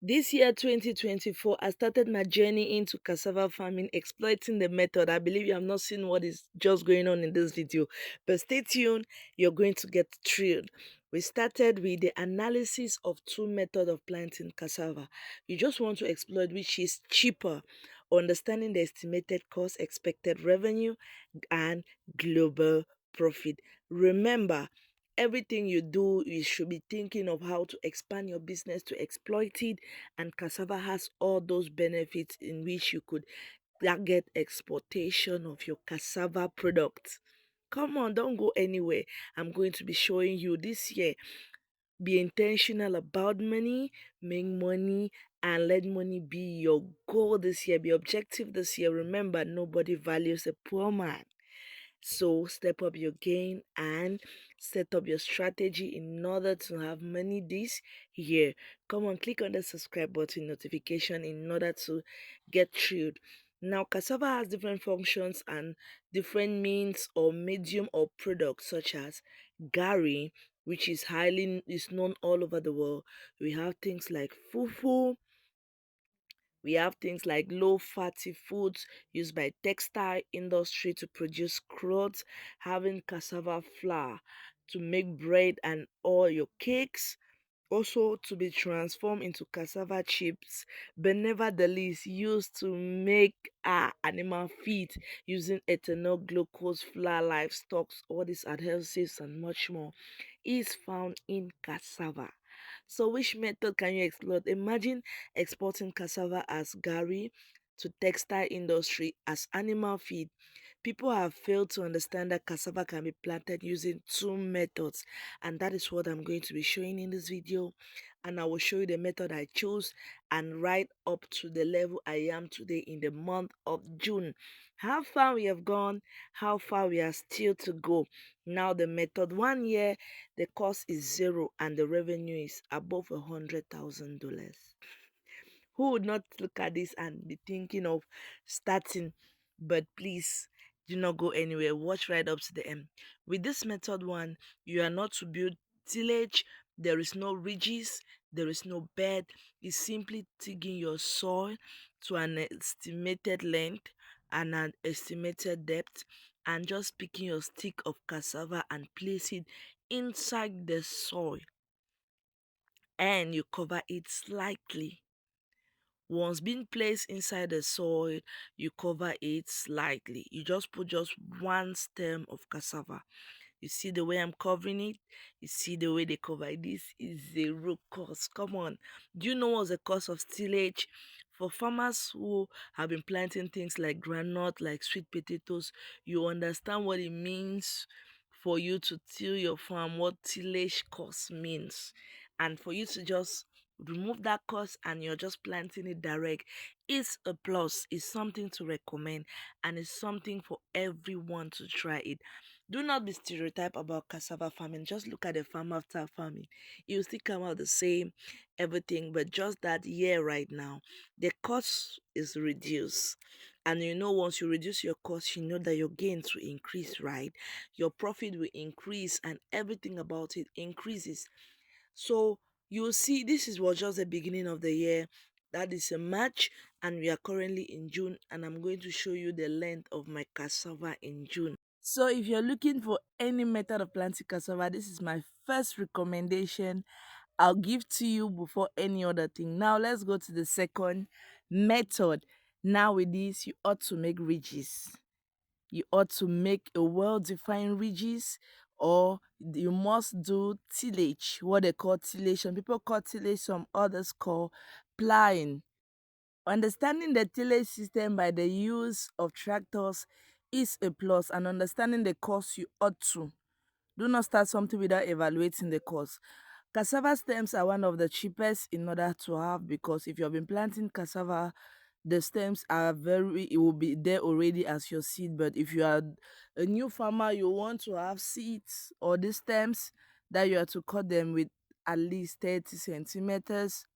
This year, 2024, I started my journey into cassava farming, exploiting the method. I believe you have not seen what is just going on in this video, but stay tuned, you're going to get thrilled. We started with the analysis of two methods of planting cassava. You just want to exploit which is cheaper, understanding the estimated cost, expected revenue, and global profit. Remember, everything you do, you should be thinking of how to expand your business to exploit it, and cassava has all those benefits in which you could target exportation of your cassava products. Come on, don't go anywhere. I'm going to be showing you this year. Be intentional about money, make money, and let money be your goal this year. Be objective this year. Remember, nobody values a poor man. So step up your game and set up your strategy in order to have money this year. Come on, click on the subscribe button notification in order to get thrilled. Now, cassava has different functions and different means or medium or products such as gari, which is known all over the world. We have things like fufu, we have things like low fatty foods used by textile industry to produce clothes, having cassava flour to make bread and all your cakes, also to be transformed into cassava chips, but nevertheless used to make animal feed using ethanol, glucose, flour, livestock, all these adhesives and much more is found in cassava. So which method can you explore? Imagine exporting cassava as gari to textile industry as animal feed. People have failed to understand that cassava can be planted using two methods, and that is what I'm going to be showing in this video. And I will show you the method I chose and right up to the level I am today in the month of June. How far we have gone, how far we are still to go. Now the method, 1 year the cost is zero and the revenue is above $100,000. Who would not look at this and be thinking of starting? But please do not go anywhere. Watch right up to the end. With this method one, you are not to build tillage. There is no ridges. There is no bed. It's simply digging your soil to an estimated length and an estimated depth, and just picking your stick of cassava and place it inside the soil, and you cover it slightly. Once being placed inside the soil, you cover it slightly. You just put just one stem of cassava. You see the way I'm covering it? You see the way they cover it? This is zero cost. Come on. Do you know what's the cost of tillage? For farmers who have been planting things like granite, like sweet potatoes, you understand what it means for you to till your farm, what tillage cost means. And for you to just remove that cost and you're just planting it direct, it's a plus. It's something to recommend, and it's something for everyone to try it. Do not be stereotyped about cassava farming. Just look at the farm after farming. It will still come out the same, everything, but just that year right now, the cost is reduced. And you know, once you reduce your cost, you know that your gains will increase, right? Your profit will increase, and everything about it increases. So you'll see this was just the beginning of the year. That is a March, and we are currently in June, and I'm going to show you the length of my cassava in June. So if you're looking for any method of planting cassava, this is my first recommendation I'll give to you before any other thing. Now let's go to the second method. Now with this, you ought to make ridges. You ought to make a well-defined ridges, or you must do tillage, what they call tillage. Some people call tillage, some others call ploughing. Understanding the tillage system by the use of tractors is a plus, and understanding the cost, you ought to. Do not start something without evaluating the cost. Cassava stems are one of the cheapest in order to have, because if you have been planting cassava, the stems are it will be there already as your seed. But if you are a new farmer, you want to have seeds or the stems, that you have to cut them with at least 30 centimeters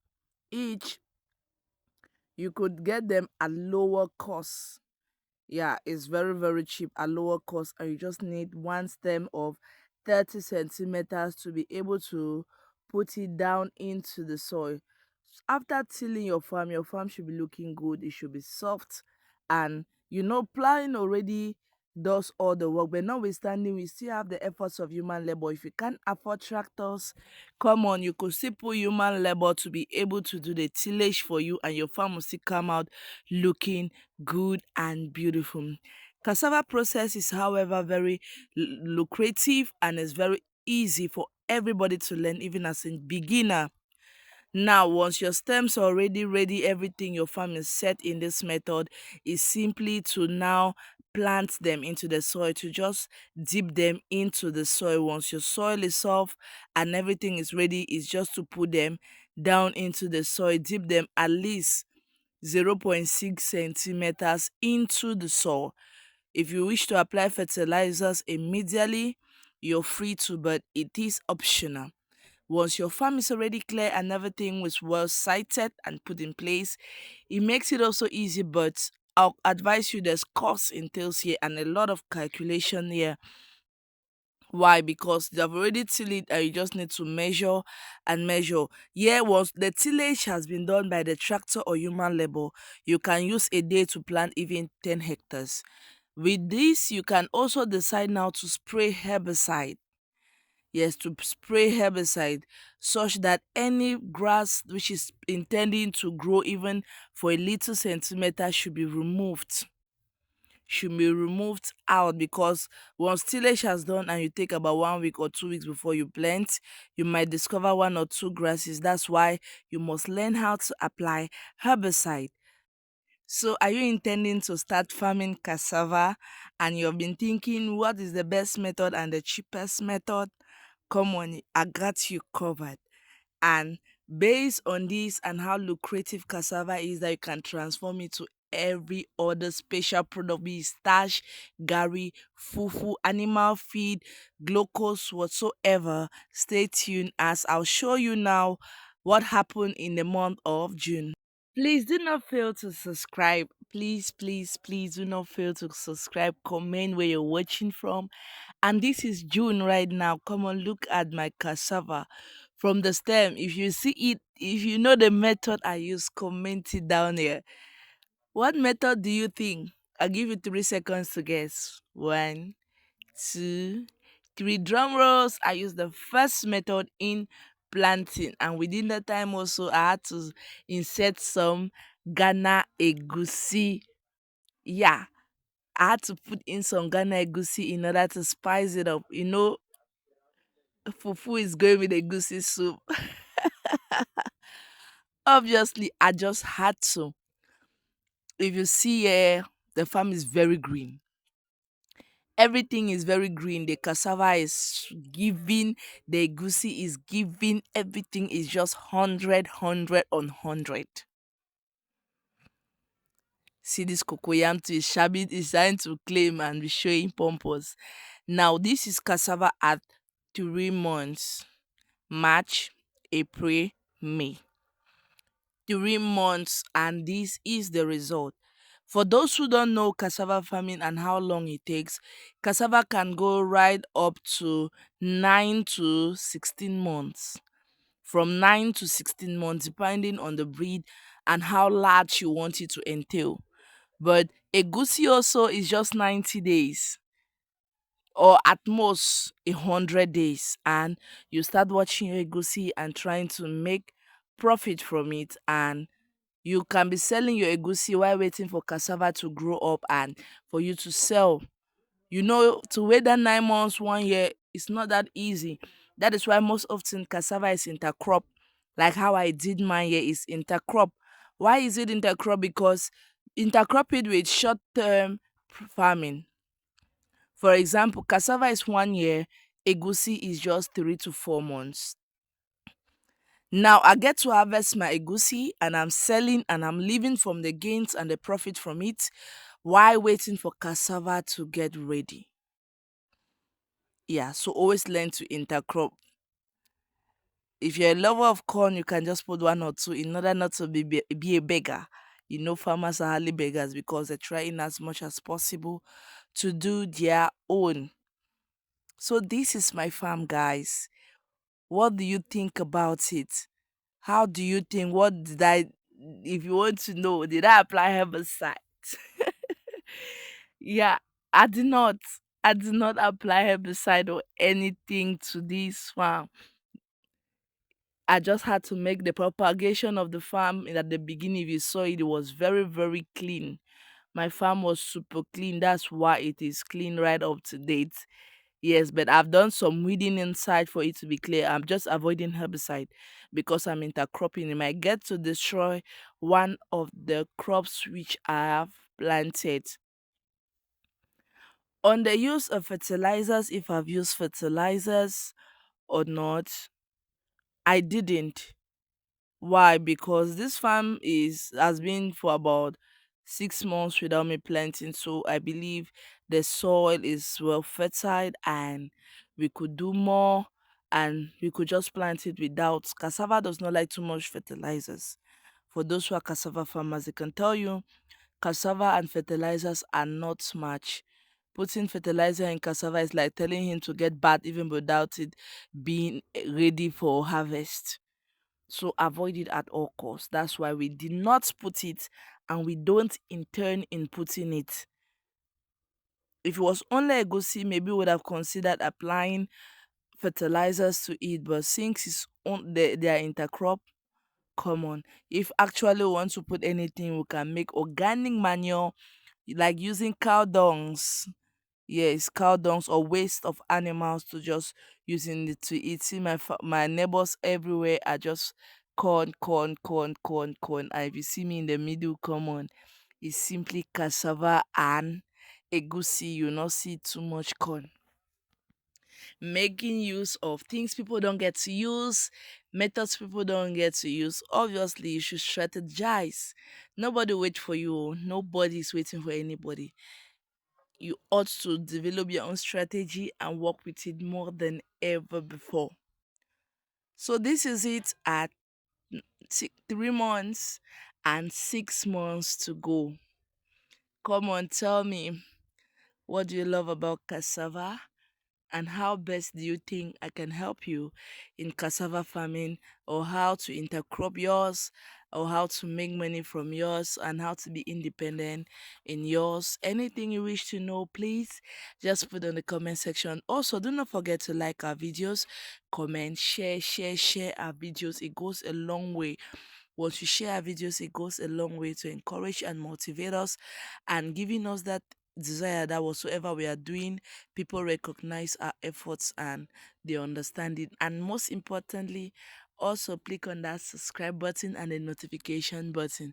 each. You could get them at lower cost. Yeah, it's very cheap at lower cost, and you just need one stem of 30 centimeters to be able to put it down into the soil. After tilling your farm should be looking good. It should be soft, and plowing already does all the work. But notwithstanding, we still have the efforts of human labor. If you can't afford tractors, come on, you could still put human labor to be able to do the tillage for you, and your farm will still come out looking good and beautiful. Cassava process is, however, very lucrative, and is very easy for everybody to learn, even as a beginner. Now, once your stems are already ready, everything your farm is set in this method is simply to now plant them into the soil, to just dip them into the soil. Once your soil is soft and everything is ready, is just to put them down into the soil, dip them at least 0.6 centimeters into the soil. If you wish to apply fertilizers immediately, you're free to, but it is optional. Once your farm is already clear and everything was well sited and put in place, it makes it also easy, but I'll advise you there's cost entails here and a lot of calculation here. Why? Because they've already tilled it and you just need to measure and measure. Yeah, once the tillage has been done by the tractor or human labor, you can use a day to plant even 10 hectares. With this, you can also decide now to spray herbicide. Yes, to spray herbicide such that any grass which is intending to grow even for a little centimeter should be removed out, because once tillage has done and you take about 1 week or 2 weeks before you plant, you might discover one or two grasses. That's why you must learn how to apply herbicide. So, are you intending to start farming cassava and you've been thinking what is the best method and the cheapest method? Come on, I got you covered. And based on this and how lucrative cassava is, that you can transform it to every other special product, be it starch, gari, fufu, animal feed, glucose, whatsoever. Stay tuned as I'll show you now what happened in the month of June. Please do not fail to subscribe. Please, please, please do not fail to subscribe. Comment where you're watching from. And this is June right now. Come on, look at my cassava from the stem. If you see it, if you know the method I use, comment it down here. What method do you think? I'll give you 3 seconds to guess. One, two, three. Drum rolls. I use the first method in planting, and within that time also I had to insert some Ghana egusi. Yeah, I had to put in some Ghana egusi in order to spice it up. Fufu is going with egusi soup. Obviously, I just had to. If you see here, the farm is very green. Everything is very green. The cassava is giving, the egusi is giving, everything is just 100 on 100. See, this cocoyam too is shabby, is trying to claim and be showing pompous. Now, this is cassava at 3 months: March, April, May. 3 months, and this is the result. For those who don't know cassava farming and how long it takes, cassava can go right up to 9 to 16 months. From 9 to 16 months, depending on the breed and how large you want it to entail. But egusi also is just 90 days, or at most 100 days, and you start watching your egusi and trying to make profit from it, and you can be selling your egusi while waiting for cassava to grow up and for you to sell. To wait that 9 months, 1 year, it's not that easy. That is why most often cassava is intercrop. Like how I did mine here is intercrop. Why is it intercrop? Because intercrop it with short-term farming. For example, cassava is 1 year, egusi is just 3 to 4 months. Now I get to harvest my egusi and I'm selling and I'm living from the gains and the profit from it while waiting for cassava to get ready. Yeah, so always learn to intercrop. If you're a lover of corn, you can just put one or two in order not to be a beggar. Farmers are hardly beggars because they're trying as much as possible to do their own. So this is my farm, guys. What do you think about it? How do you think? What did I, if you want to know, did I apply herbicide? Yeah, I did not. I did not apply herbicide or anything to this farm. I just had to make the propagation of the farm. And at the beginning, if you saw it, it was very, very clean. My farm was super clean. That's why it is clean right up to date. Yes, but I've done some weeding inside for it to be clear. I'm just avoiding herbicide because I'm intercropping. It might get to destroy one of the crops which I have planted. On the use of fertilizers, if I've used fertilizers or not, I didn't. Why? Because this farm is has been for about 6 months without me planting, so I believe the soil is well fertile and we could do more and we could just plant it without. Cassava does not like too much fertilizers. For those who are cassava farmers, they can tell you cassava and fertilizers are not much. Putting fertilizer in cassava is like telling him to get bad even without it being ready for harvest. So avoid it at all costs. That's why we did not put it and we don't intend in putting it. If it was only egusi, maybe we would have considered applying fertilizers to it. But since they are intercrop, come on. If actually we want to put anything, we can make organic manure, like using cow dungs. Yes, cow dungs or waste of animals to just using it to eat. See my neighbors everywhere are just corn, corn, corn, corn, corn. And if you see me in the middle, come on, it's simply cassava and egusi. You not see too much corn. Making use of things people don't get to use, methods people don't get to use. Obviously, you should strategize. Nobody wait for you. Nobody is waiting for anybody. You ought to develop your own strategy and work with it more than ever before. So this is it at 3 months and 6 months to go. Come on, tell me, what do you love about cassava? And how best do you think I can help you in cassava farming, or how to intercrop yours, or how to make money from yours, and how to be independent in yours? Anything you wish to know, please just put in the comment section. Also, do not forget to like our videos, comment, share our videos. It goes a long way. Once you share our videos, it goes a long way to encourage and motivate us and giving us that desire that whatsoever we are doing, people recognize our efforts and they understand it. And most importantly, also click on that subscribe button and the notification button.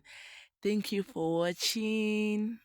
Thank you for watching.